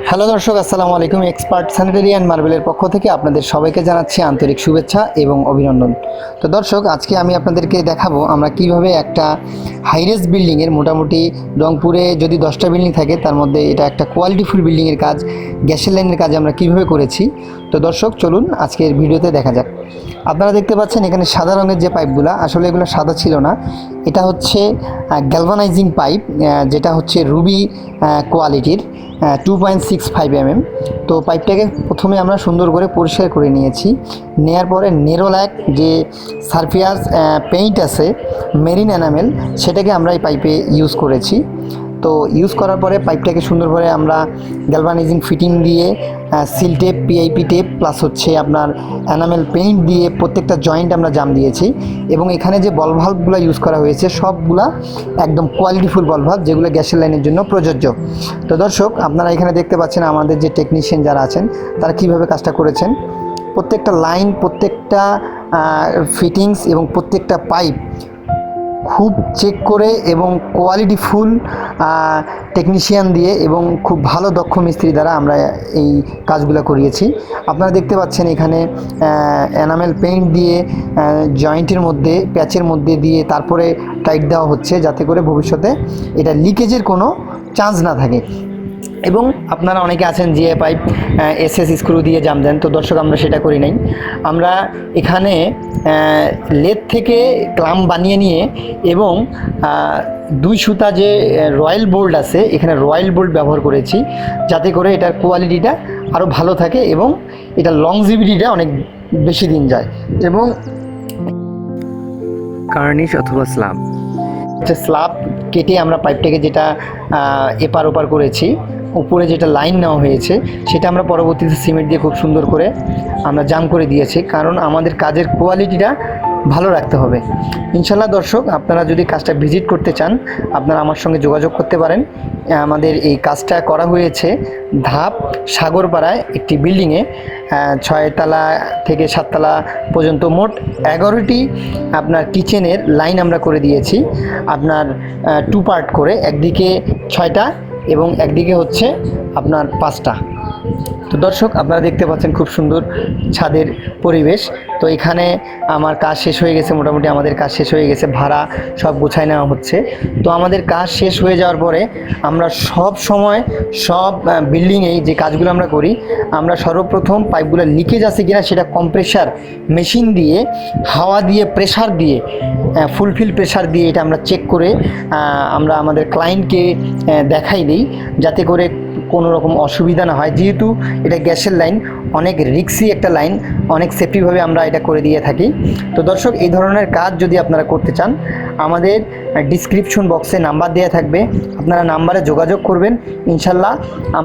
Hello দর্শক, আসসালামু আলাইকুম। এক্সপার্ট স্যানিটারি অ্যান্ড মার্বেলের পক্ষ থেকে আপনাদের সবাইকে জানাচ্ছি আন্তরিক শুভেচ্ছা এবং অভিনন্দন। তো দর্শক, আজকে আমি আপনাদেরকে দেখাবো আমরা কিভাবে একটা হাইরেজ বিল্ডিংয়ের, মোটামুটি রংপুরে যদি 10টা বিল্ডিং থাকে তার মধ্যে এটা একটা কোয়ালিটিফুল বিল্ডিংয়ের কাজ, গ্যাসের লাইনের কাজ আমরা কিভাবে করেছি। তো দর্শক চলুন আজকের ভিডিওতে দেখা যাক। আপনারা দেখতে পাচ্ছেন এখানে সাদা রঙের যে পাইপগুলো, আসলে এগুলো সাদা ছিল না, এটা হচ্ছে গ্যালভানাইজিং পাইপ, যেটা হচ্ছে রুবি কোয়ালিটির 2.65 mm। তো পাইপটাকে প্রথমে আমরা সুন্দর করে পরিষ্কার করে নিয়েছি। নেয়ার পরে নেরোল্যাক যে সারফেস পেইন্ট আছে, মেরিন এনামেল, সেটাকে আমরা এই পাইপে ইউজ করেছি। তো ইউজ করার পরে পাইপটাকে সুন্দর করে আমরা গ্যালভানাইজিং ফিটিং দিয়ে seal tape, PIP tape plus হচ্ছে আপনার এনামেল পেইন্ট দিয়ে প্রত্যেকটা জয়েন্ট আমরা জাম দিয়েছি। এবং এখানে যে বল ভাল্বগুলো ইউজ করা হয়েছে সবগুলা একদম কোয়ালিটিফুল বল ভাল্ব, যেগুলো গ্যাসের লাইনের জন্য প্রযোজ্য। তো দর্শক, আপনারা এখানে দেখতে পাচ্ছেন আমাদের যে টেকনিশিয়ান যারা আছেন তারা কিভাবে কাজটা করেছেন। প্রত্যেকটা লাইন, প্রত্যেকটা ফিটিংস এবং প্রত্যেকটা পাইপ খুব চেক করে এবং কোয়ালিটিফুল টেকনিশিয়ান দিয়ে এবং খুব ভালো দক্ষ মিস্ত্রি দ্বারা আমরা এই কাজগুলো করিয়েছি। আপনারা দেখতে পাচ্ছেন এখানে এনামেল পেইন্ট দিয়ে জয়েন্টের মধ্যে, প্যাচের মধ্যে দিয়ে তারপরে টাইট দেওয়া হচ্ছে, যাতে করে ভবিষ্যতে এটা লিকেজের কোনো চান্স না থাকে। এবং আপনারা অনেকে আছেন যে পাইপ এসএস স্ক্রু দিয়ে জাম দেন। তো দর্শক, আমরা সেটা করি নাই। আমরা এখানে লেদ থেকে ক্লাম্প বানিয়ে নিয়ে এবং 2 সুতা যে রয়্যাল বোল্ট আছে, এখানে রয়্যাল বোল্ট ব্যবহার করেছি, যাতে করে এটার কোয়ালিটিটা আরও ভালো থাকে এবং এটার লংজিভিটিটা অনেক বেশি দিন যায়। এবং কার্নিশ অথবা স্ল্যাব, স্ল্যাব কেটে আমরা পাইপটাকে যেটা এপার ওপার করেছি, উপরে যেটা লাইন নেওয়া হয়েছে সেটা আমরা পরবর্তীতে সিমেন্ট দিয়ে খুব সুন্দর করে আমরা জাম করে দিয়েছি, কারণ আমাদের কাজের কোয়ালিটিটা ভালো রাখতে হবে। ইনশাল্লাহ দর্শক, আপনারা যদি কাজটা ভিজিট করতে চান আপনারা আমার সঙ্গে যোগাযোগ করতে পারেন। আমাদের এই কাজটা করা হয়েছে ধাপ সাগরপাড়ায় একটি বিল্ডিংয়ে, 6 তলা থেকে 7 তলা পর্যন্ত মোট 11টি আপনার কিচেনের লাইন আমরা করে দিয়েছি, আপনার 2 পার্ট করে, একদিকে 6টা এবং একদিকে হচ্ছে আপনার 5টা। তো দর্শক, আপনারা দেখতে পাচ্ছেন খুব সুন্দর ছাদের পরিবেশ। তো এখানে আমার কাজ শেষ হয়ে গেছে, মোটামুটি আমাদের কাজ শেষ হয়ে গেছে, ভাড়া সব গুছাই নেওয়া হচ্ছে। তো আমাদের কাজ শেষ হয়ে যাওয়ার পরে আমরা সব সময় সব বিল্ডিংয়েই যে কাজগুলো আমরা করি, আমরা সর্বপ্রথম পাইপগুলো লিকেজ আছে কিনা সেটা কম্প্রেসার মেশিন দিয়ে, হাওয়া দিয়ে, প্রেসার দিয়ে, ফুলফিল প্রেসার দিয়ে এটা আমরা চেক করে আমরা আমাদের ক্লায়েন্টকে দেখাই দিই, যাতে করে কোনো রকম অসুবিধা না হয়। যেহেতু এটা গ্যাসের লাইন, অনেক রিস্কি একটা লাইন, অনেক সেফটিভাবে আমরা এটা করে দিয়ে থাকি। তো দর্শক, এই ধরনের কাজ যদি আপনারা করতে চান, আমাদের ডিসক্রিপশন বক্সে নাম্বার দেওয়া থাকবে, আপনারা নাম্বারে যোগাযোগ করবেন। ইনশাল্লাহ